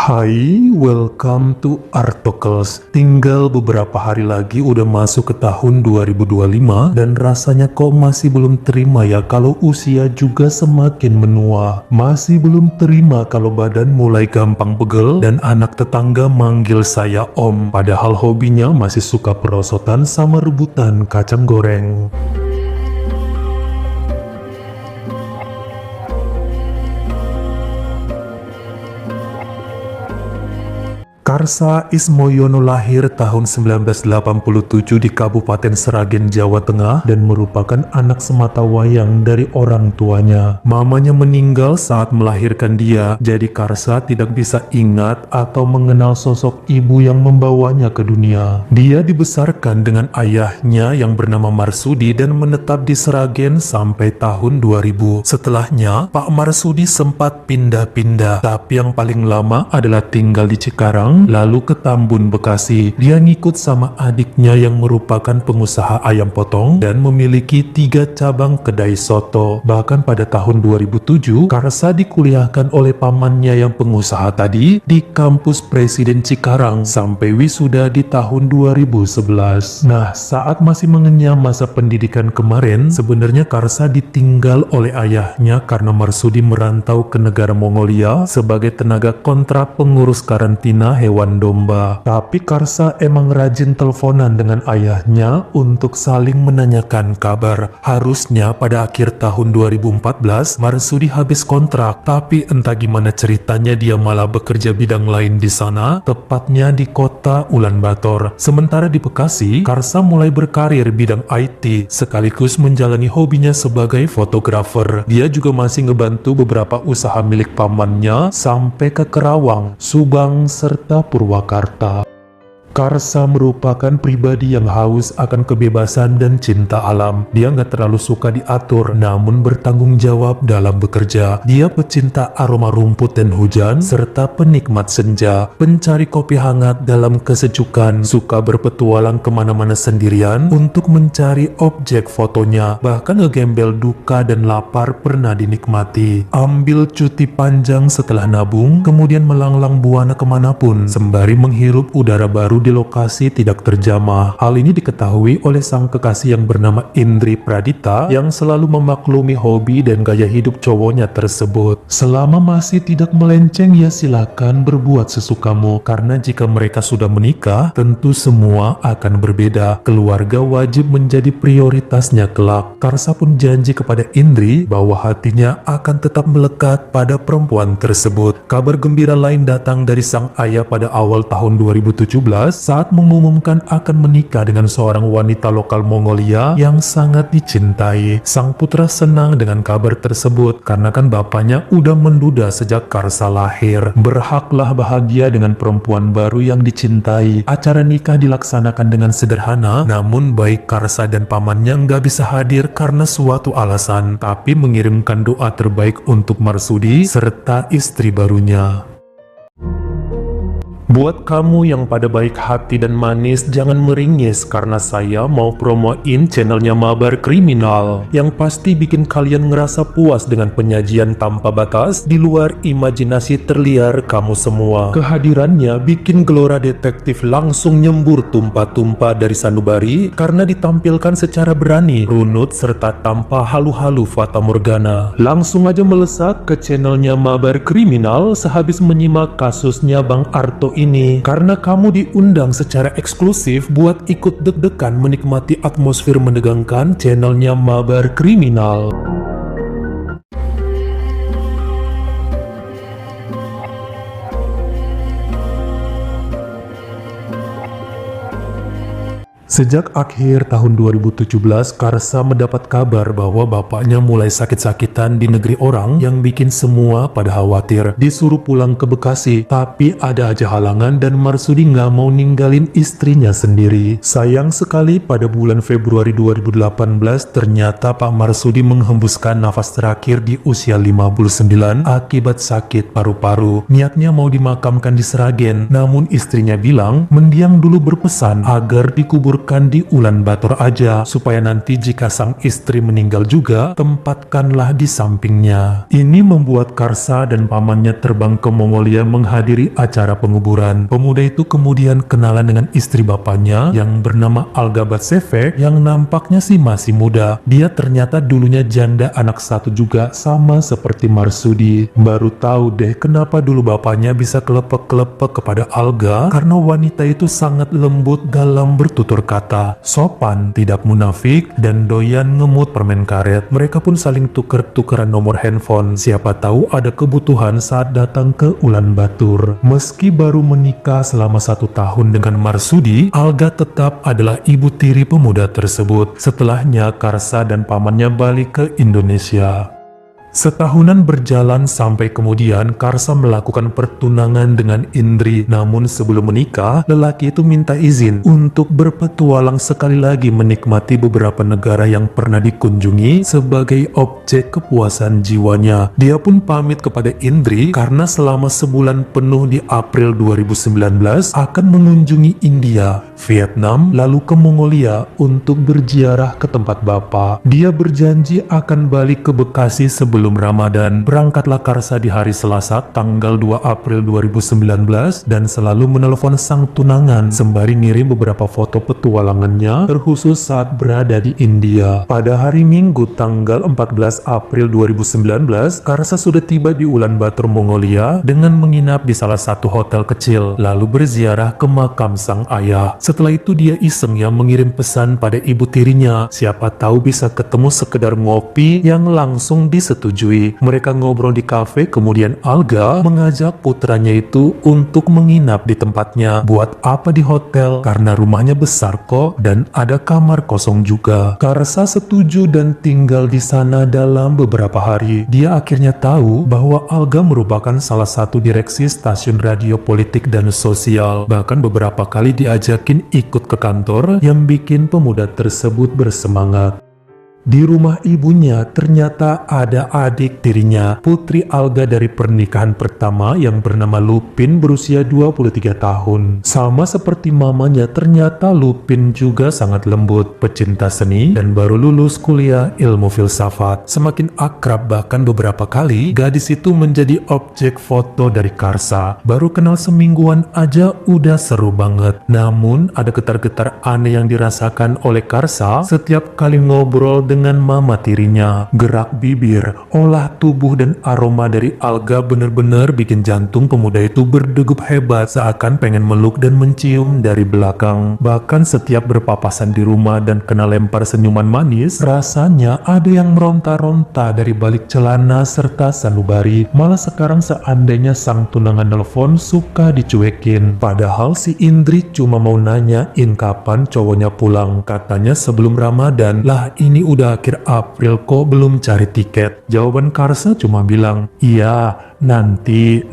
Hai, welcome to Artocles. Tinggal beberapa hari lagi udah masuk ke tahun 2025 dan rasanya kok masih belum terima ya kalau usia juga semakin menua. Masih belum terima kalau badan mulai gampang pegel dan anak tetangga manggil saya om. Padahal hobinya masih suka perosotan sama rebutan kacang goreng. Karsa Ismoyono lahir tahun 1987 di Kabupaten Sragen, Jawa Tengah dan merupakan anak sematawayang dari orang tuanya. Mamanya meninggal saat melahirkan dia, jadi Karsa tidak bisa ingat atau mengenal sosok ibu yang membawanya ke dunia. Dia dibesarkan dengan ayahnya yang bernama Marsudi dan menetap di Sragen sampai tahun 2000. Setelahnya, Pak Marsudi sempat pindah-pindah, tapi yang paling lama adalah tinggal di Cikarang, lalu ke Tambun, Bekasi. Dia ngikut sama adiknya yang merupakan pengusaha ayam potong dan memiliki 3 cabang kedai soto. Bahkan pada tahun 2007, Karsa dikuliahkan oleh pamannya yang pengusaha tadi di kampus Presiden Cikarang sampai wisuda di tahun 2011. Nah, saat masih mengenyam masa pendidikan kemarin, sebenarnya Karsa ditinggal oleh ayahnya karena Marsudi merantau ke negara Mongolia sebagai tenaga kontrak pengurus karantina hewan domba. Tapi Karsa emang rajin teleponan dengan ayahnya untuk saling menanyakan kabar. Harusnya pada akhir tahun 2014 Marsudi habis kontrak, tapi entah gimana ceritanya dia malah bekerja bidang lain di sana, tepatnya di kota Ulaanbaatar. Sementara di Bekasi, Karsa mulai berkarir bidang IT sekaligus menjalani hobinya sebagai fotografer. Dia juga masih ngebantu beberapa usaha milik pamannya sampai ke Kerawang, Subang, serta Purwakarta. Karsa merupakan pribadi yang haus akan kebebasan dan cinta alam. Dia nggak terlalu suka diatur, namun bertanggung jawab dalam bekerja. Dia pecinta aroma rumput dan hujan, serta penikmat senja, pencari kopi hangat dalam kesejukan, suka berpetualang kemana-mana sendirian untuk mencari objek fotonya, bahkan ngegembel duka dan lapar pernah dinikmati. Ambil cuti panjang setelah nabung, kemudian melanglang buana kemanapun, sembari menghirup udara baru di lokasi tidak terjamah. Hal ini diketahui oleh sang kekasih yang bernama Indri Pradita yang selalu memaklumi hobi dan gaya hidup cowoknya tersebut. Selama masih tidak melenceng, ya silakan berbuat sesukamu, karena jika mereka sudah menikah, tentu semua akan berbeda. Keluarga wajib menjadi prioritasnya kelak. Karsa pun janji kepada Indri bahwa hatinya akan tetap melekat pada perempuan tersebut. Kabar gembira lain datang dari sang ayah pada awal tahun 2017 saat mengumumkan akan menikah dengan seorang wanita lokal Mongolia yang sangat dicintai. Sang putra senang dengan kabar tersebut karena kan bapaknya udah menduda sejak Karsa lahir. Berhaklah bahagia dengan perempuan baru yang dicintai. Acara nikah dilaksanakan dengan sederhana, namun baik Karsa dan pamannya nggak bisa hadir karena suatu alasan, tapi mengirimkan doa terbaik untuk Marsudi serta istri barunya. Buat kamu yang pada baik hati dan manis, jangan meringis karena saya mau promoin channelnya Mabar Kriminal yang pasti bikin kalian ngerasa puas dengan penyajian tanpa batas di luar imajinasi terliar kamu semua. Kehadirannya bikin gelora detektif langsung nyembur tumpah-tumpah dari sanubari karena ditampilkan secara berani, runut, serta tanpa halu-halu fata morgana. Langsung aja melesat ke channelnya Mabar Kriminal sehabis menyimak kasusnya Bang Arto ini, karena kamu diundang secara eksklusif buat ikut deg-degan menikmati atmosfer menegangkan channelnya Mabar Kriminal. Sejak akhir tahun 2017, Karsa mendapat kabar bahwa bapaknya mulai sakit-sakitan di negeri orang yang bikin semua pada khawatir. Disuruh pulang ke Bekasi, tapi ada aja halangan dan Marsudi nggak mau ninggalin istrinya sendiri. Sayang sekali pada bulan Februari 2018, ternyata Pak Marsudi menghembuskan nafas terakhir di usia 59 akibat sakit paru-paru. Niatnya mau dimakamkan di Sragen, namun istrinya bilang mendiang dulu berpesan agar dikuburkan kumpulkan di Ulaanbaatar aja, supaya nanti jika sang istri meninggal juga, tempatkanlah di sampingnya. Ini membuat Karsa dan pamannya terbang ke Mongolia menghadiri acara penguburan. Pemuda itu kemudian kenalan dengan istri bapaknya yang bernama Alga Batsevek yang nampaknya sih masih muda. Dia ternyata dulunya janda anak satu juga, sama seperti Marsudi. Baru tahu deh kenapa dulu bapaknya bisa kelepek-kelepek kepada Alga, karena wanita itu sangat lembut dalam bertutur kata, sopan, tidak munafik, dan doyan ngemut permen karet. Mereka pun saling tuker-tukeran nomor handphone. Siapa tahu ada kebutuhan saat datang ke Ulaanbaatar. Meski baru menikah selama 1 tahun dengan Marsudi, Alga tetap adalah ibu tiri pemuda tersebut. Setelahnya Karsa dan pamannya balik ke Indonesia. Setahunan berjalan sampai kemudian Karsa melakukan pertunangan dengan Indri. Namun sebelum menikah, lelaki itu minta izin untuk berpetualang sekali lagi menikmati beberapa negara yang pernah dikunjungi sebagai objek kepuasan jiwanya. Dia pun pamit kepada Indri karena selama sebulan penuh di April 2019 akan mengunjungi India, Vietnam, lalu ke Mongolia untuk berziarah ke tempat Bapak. Dia berjanji akan balik ke Bekasi sebelum Ramadan. Berangkatlah Karsa di hari Selasa tanggal 2 April 2019 dan selalu menelpon sang tunangan sembari ngirim beberapa foto petualangannya terkhusus saat berada di India. Pada hari Minggu tanggal 14 April 2019, Karsa sudah tiba di Ulaanbaatar, Mongolia dengan menginap di salah satu hotel kecil lalu berziarah ke makam sang ayah. Setelah itu dia iseng mengirim pesan pada ibu tirinya, siapa tahu bisa ketemu sekedar ngopi yang langsung disetujui. Mereka ngobrol di kafe, kemudian Alga mengajak putranya itu untuk menginap di tempatnya. Buat apa di hotel? Karena rumahnya besar kok dan ada kamar kosong juga. Karsa setuju dan tinggal di sana dalam beberapa hari. Dia akhirnya tahu bahwa Alga merupakan salah satu direksi stasiun radio politik dan sosial. Bahkan beberapa kali diajakin ikut ke kantor yang bikin pemuda tersebut bersemangat. Di rumah ibunya ternyata ada adik tirinya, putri Alga dari pernikahan pertama yang bernama Lupin berusia 23 tahun. Sama seperti mamanya, ternyata Lupin juga sangat lembut, pecinta seni, dan baru lulus kuliah ilmu filsafat. Semakin akrab, bahkan beberapa kali gadis itu menjadi objek foto dari Karsa. Baru kenal semingguan aja udah seru banget. Namun ada getar-getar aneh yang dirasakan oleh Karsa setiap kali ngobrol dengan mama tirinya. Gerak bibir, olah tubuh, dan aroma dari Alga bener-bener bikin jantung pemuda itu berdegup hebat, seakan pengen meluk dan mencium dari belakang. Bahkan setiap berpapasan di rumah dan kena lempar senyuman manis, rasanya ada yang meronta-ronta dari balik celana serta sanubari. Malah sekarang seandainya sang tunangan nelfon suka dicuekin. Padahal si Indri cuma mau nanyain kapan cowoknya pulang. Katanya sebelum Ramadan. Lah ini udah akhir April kok belum cari tiket. Jawaban Karsa cuma bilang, iya, nanti.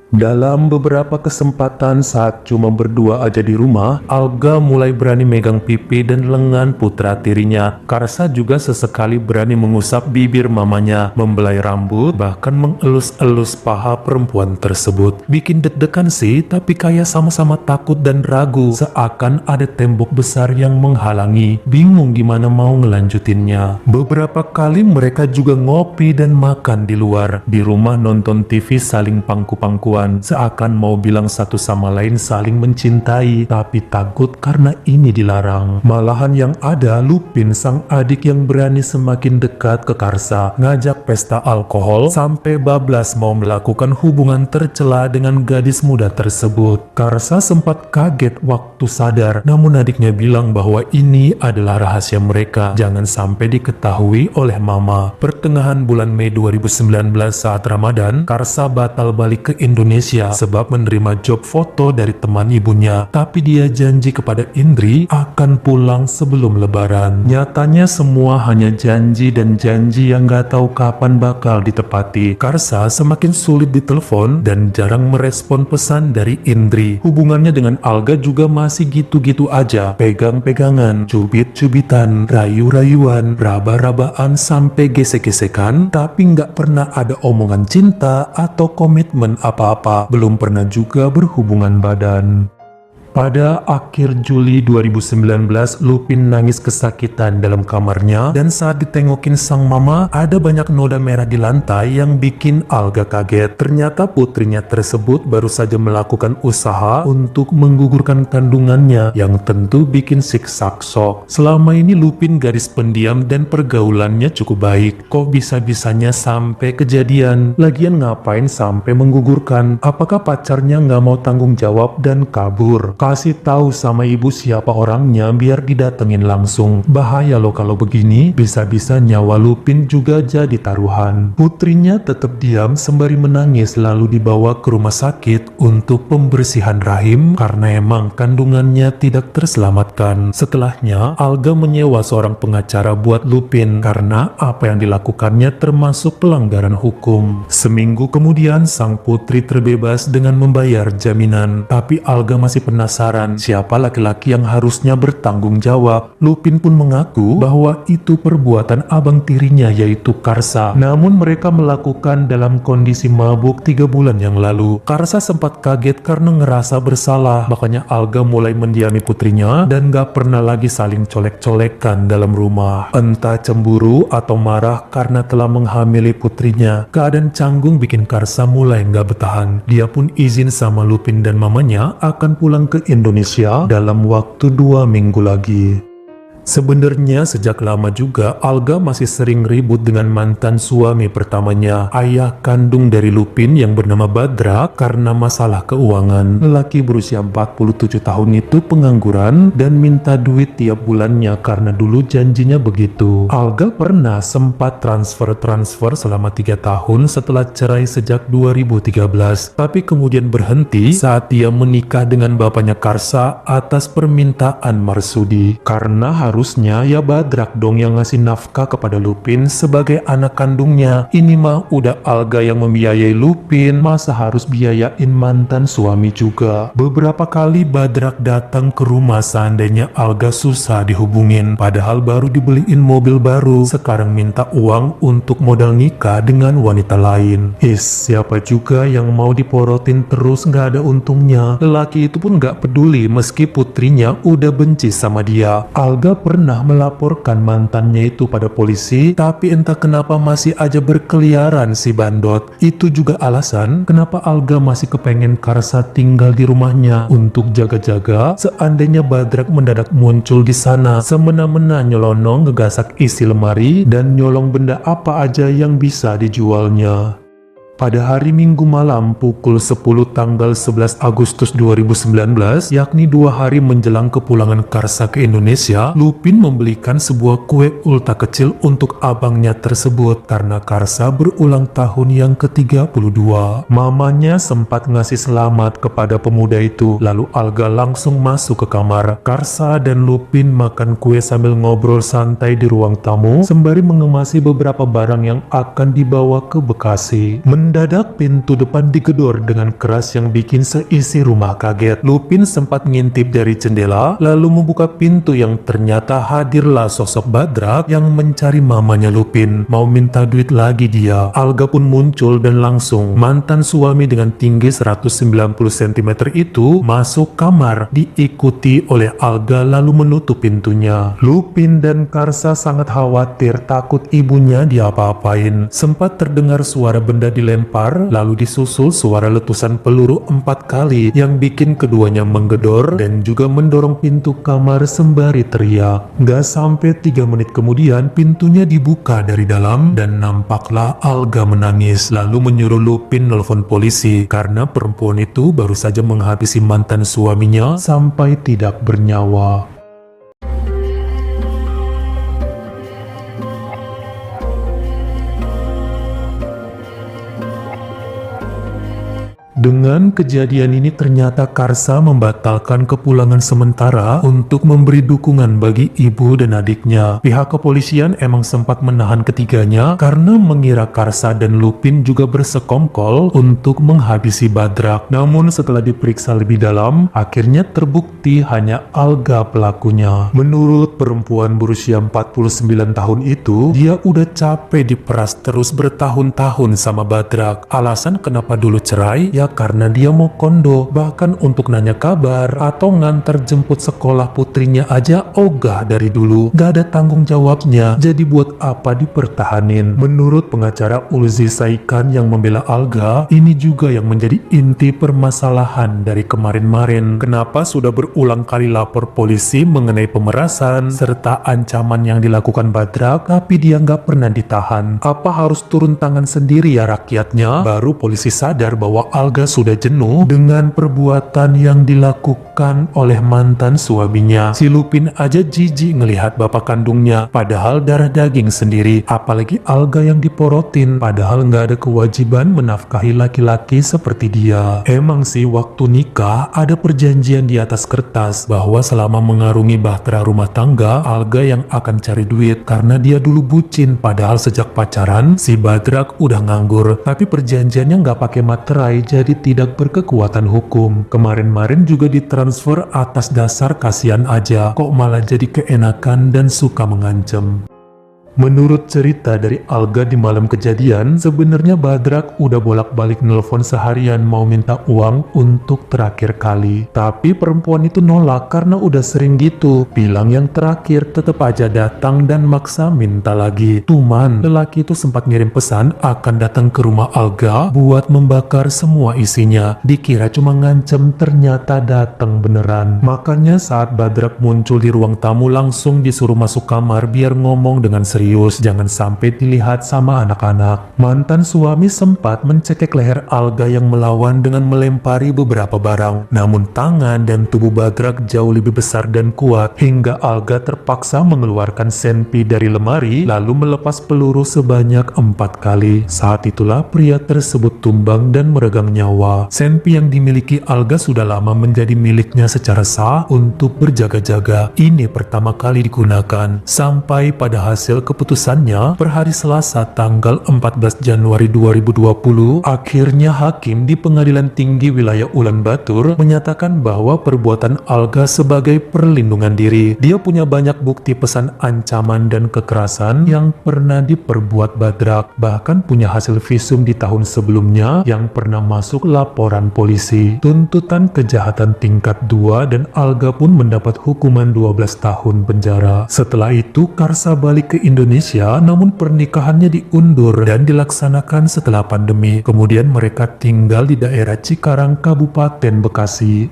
Dalam beberapa kesempatan saat cuma berdua aja di rumah, Alga mulai berani megang pipi dan lengan putra tirinya. Karsa juga sesekali berani mengusap bibir mamanya, membelai rambut, bahkan mengelus-elus paha perempuan tersebut. Bikin deg-degan sih, tapi kayak sama-sama takut dan ragu, seakan ada tembok besar yang menghalangi. Bingung gimana mau ngelanjutinnya. Beberapa kali mereka juga ngopi dan makan di luar. Di rumah nonton TV saling pangku-pangkuan, seakan mau bilang satu sama lain saling mencintai, tapi takut karena ini dilarang. Malahan yang ada Lupin, sang adik yang berani semakin dekat ke Karsa, ngajak pesta alkohol sampai bablas mau melakukan hubungan tercela dengan gadis muda tersebut. Karsa sempat kaget waktu sadar, namun adiknya bilang bahwa ini adalah rahasia mereka, jangan sampai diketahui oleh mama. Pertengahan bulan Mei 2019 saat Ramadan, Karsa batal balik ke Indonesia sebab menerima job foto dari teman ibunya, tapi dia janji kepada Indri akan pulang sebelum Lebaran. Nyatanya semua hanya janji dan janji yang gak tahu kapan bakal ditepati. Karsa semakin sulit ditelepon dan jarang merespon pesan dari Indri. Hubungannya dengan Alga juga masih gitu-gitu aja, pegang-pegangan, cubit-cubitan, rayu-rayuan, raba-rabaan sampai gesek-gesekan, tapi nggak pernah ada omongan cinta atau komitmen apa-apa. Belum pernah juga berhubungan badan. Pada akhir Juli 2019, Lupin nangis kesakitan dalam kamarnya dan saat ditengokin sang mama, ada banyak noda merah di lantai yang bikin Alga kaget. Ternyata putrinya tersebut baru saja melakukan usaha untuk menggugurkan kandungannya yang tentu bikin siksak shock. Selama ini Lupin gadis pendiam dan pergaulannya cukup baik. Kok bisa-bisanya sampai kejadian? Lagian ngapain sampai menggugurkan? Apakah pacarnya nggak mau tanggung jawab dan kabur? Kasih tahu sama ibu siapa orangnya biar didatengin langsung. Bahaya loh kalau begini, bisa-bisa nyawa Lupin juga jadi taruhan. Putrinya tetap diam sembari menangis lalu dibawa ke rumah sakit untuk pembersihan rahim karena emang kandungannya tidak terselamatkan. Setelahnya, Alga menyewa seorang pengacara buat Lupin karena apa yang dilakukannya termasuk pelanggaran hukum. Seminggu kemudian, sang putri terbebas dengan membayar jaminan. Tapi Alga masih penasaran siapa laki-laki yang harusnya bertanggung jawab. Lupin pun mengaku bahwa itu perbuatan abang tirinya yaitu Karsa. Namun mereka melakukan dalam kondisi mabuk 3 bulan yang lalu. Karsa sempat kaget karena ngerasa bersalah. Makanya Alga mulai mendiami putrinya dan gak pernah lagi saling colek-colekan dalam rumah. Entah cemburu atau marah karena telah menghamili putrinya. Keadaan canggung bikin Karsa mulai gak bertahan. Dia pun izin sama Lupin dan mamanya akan pulang ke Indonesia dalam waktu 2 minggu lagi. Sebenarnya sejak lama juga Alga masih sering ribut dengan mantan suami pertamanya, ayah kandung dari Lupin yang bernama Badra karena masalah keuangan. Lelaki berusia 47 tahun itu pengangguran dan minta duit tiap bulannya karena dulu janjinya begitu. Alga pernah sempat transfer selama 3 tahun setelah cerai sejak 2013, tapi kemudian berhenti saat dia menikah dengan bapaknya Karsa atas permintaan Marsudi. Karena harusnya ya Badrak dong yang ngasih nafkah kepada Lupin sebagai anak kandungnya. Ini mah udah Alga yang membiayai Lupin, masa harus biayain mantan suami juga. Beberapa kali Badrak datang ke rumah seandainya Alga susah dihubungin, padahal baru dibeliin mobil baru, sekarang minta uang untuk modal nikah dengan wanita lain. Siapa juga yang mau diporotin terus gak ada untungnya. Lelaki itu pun gak peduli meski putrinya udah benci sama dia. Alga pernah melaporkan mantannya itu pada polisi, tapi entah kenapa masih aja berkeliaran si bandot. Itu juga alasan kenapa Alga masih kepengen Karsa tinggal di rumahnya untuk jaga-jaga seandainya Badrak mendadak muncul di sana, semena-mena nyelonong ngegasak isi lemari dan nyolong benda apa aja yang bisa dijualnya. Pada hari Minggu malam pukul 10 tanggal 11 Agustus 2019, yakni 2 hari menjelang kepulangan Karsa ke Indonesia, Lupin membelikan sebuah kue ulta kecil untuk abangnya tersebut karena Karsa berulang tahun yang ke-32. Mamanya sempat ngasih selamat kepada pemuda itu, lalu Alga langsung masuk ke kamar. Karsa dan Lupin makan kue sambil ngobrol santai di ruang tamu, sembari mengemasi beberapa barang yang akan dibawa ke Bekasi. Mendadak pintu depan digedor dengan keras yang bikin seisi rumah kaget. Lupin sempat ngintip dari jendela, lalu membuka pintu yang ternyata hadirlah sosok Badrak yang mencari mamanya Lupin. Mau minta duit lagi dia. Alga pun muncul dan langsung mantan suami dengan tinggi 190 cm itu masuk kamar, diikuti oleh Alga lalu menutup pintunya. Lupin dan Karsa sangat khawatir takut ibunya diapa-apain. Sempat terdengar suara benda dilempar, lalu disusul suara letusan peluru 4 kali yang bikin keduanya menggedor dan juga mendorong pintu kamar sembari teriak. Gak sampai 3 menit kemudian pintunya dibuka dari dalam dan nampaklah Alga menangis, lalu menyuruh Lupin nelpon polisi karena perempuan itu baru saja menghabisi mantan suaminya sampai tidak bernyawa. Dengan kejadian ini ternyata Karsa membatalkan kepulangan sementara untuk memberi dukungan bagi ibu dan adiknya. Pihak kepolisian emang sempat menahan ketiganya karena mengira Karsa dan Lupin juga bersekongkol untuk menghabisi Badrak. Namun setelah diperiksa lebih dalam, akhirnya terbukti hanya Alga pelakunya. Menurut perempuan berusia 49 tahun itu, dia udah capek diperas terus bertahun-tahun sama Badrak. Alasan kenapa dulu cerai, ya Alga karena dia mau kondo. Bahkan untuk nanya kabar atau ngantar jemput sekolah putrinya aja ogah dari dulu. Gak ada tanggung jawabnya, jadi buat apa dipertahanin? Menurut pengacara Ulzi Saikan yang membela Alga, ini juga yang menjadi inti permasalahan dari kemarin-marin. Kenapa sudah berulang kali lapor polisi mengenai pemerasan serta ancaman yang dilakukan Badrak, tapi dia nggak pernah ditahan? Apa harus turun tangan sendiri ya rakyatnya? Baru polisi sadar bahwa Alga sudah jenuh dengan perbuatan yang dilakukan oleh mantan suaminya. Si Lupin aja jijik ngelihat bapak kandungnya, padahal darah daging sendiri. Apalagi Alga yang diporotin, padahal nggak ada kewajiban menafkahi laki-laki seperti dia. Emang sih waktu nikah ada perjanjian di atas kertas bahwa selama mengarungi bahtera rumah tangga, Alga yang akan cari duit karena dia dulu bucin, padahal sejak pacaran si Badrak udah nganggur. Tapi perjanjiannya nggak pakai materai, jadi tidak berkekuatan hukum. Kemarin-marin juga ditransfer atas dasar kasihan aja, kok malah jadi keenakan dan suka mengancam. Menurut cerita dari Alga di malam kejadian, sebenarnya Badrak udah bolak-balik nelpon seharian mau minta uang untuk terakhir kali. Tapi perempuan itu nolak karena udah sering gitu. Bilang yang terakhir tetap aja datang dan maksa minta lagi. Tuman, lelaki itu sempat ngirim pesan akan datang ke rumah Alga buat membakar semua isinya. Dikira cuma ngancem, ternyata datang beneran. Makanya saat Badrak muncul di ruang tamu langsung disuruh masuk kamar biar ngomong dengan serius. Jangan sampai dilihat sama anak-anak. Mantan suami sempat mencekik leher Alga yang melawan dengan melempari beberapa barang. Namun tangan dan tubuh Badrak jauh lebih besar dan kuat hingga Alga terpaksa mengeluarkan senpi dari lemari lalu melepas peluru sebanyak 4 kali. Saat itulah pria tersebut tumbang dan meregang nyawa. Senpi yang dimiliki Alga sudah lama menjadi miliknya secara sah untuk berjaga-jaga. Ini pertama kali digunakan sampai pada hasil keputusannya per hari Selasa tanggal 14 Januari 2020, akhirnya hakim di Pengadilan Tinggi Wilayah Ulan Batur menyatakan bahwa perbuatan Alga sebagai perlindungan diri. Dia punya banyak bukti pesan ancaman dan kekerasan yang pernah diperbuat Badrak, bahkan punya hasil visum di tahun sebelumnya yang pernah masuk laporan polisi. Tuntutan kejahatan tingkat 2 dan Alga pun mendapat hukuman 12 tahun penjara. Setelah itu Karsa balik ke Indonesia, namun pernikahannya diundur dan dilaksanakan setelah pandemi. Kemudian mereka tinggal di daerah Cikarang, Kabupaten Bekasi.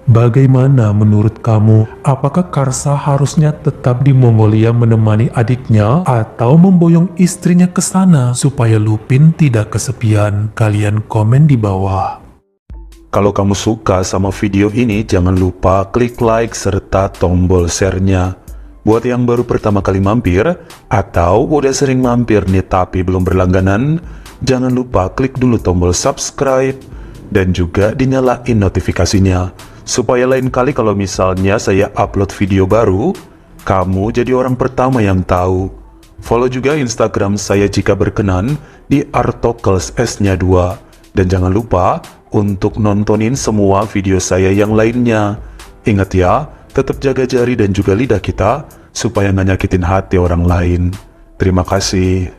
Bagaimana menurut kamu? Apakah Karsa harusnya tetap di Mongolia menemani adiknya atau memboyong istrinya ke sana supaya Lupin tidak kesepian? Kalian komen di bawah. Kalau kamu suka sama video ini, jangan lupa klik like serta tombol share-nya. Buat yang baru pertama kali mampir, atau udah sering mampir nih tapi belum berlangganan, jangan lupa klik dulu tombol subscribe, dan juga dinyalain notifikasinya, supaya lain kali kalau misalnya saya upload video baru, kamu jadi orang pertama yang tahu. Follow juga Instagram saya jika berkenan di Artokels S-nya 2, dan jangan lupa untuk nontonin semua video saya yang lainnya. Ingat ya, tetap jaga jari dan juga lidah kita supaya nggak nyakitin hati orang lain. Terima kasih.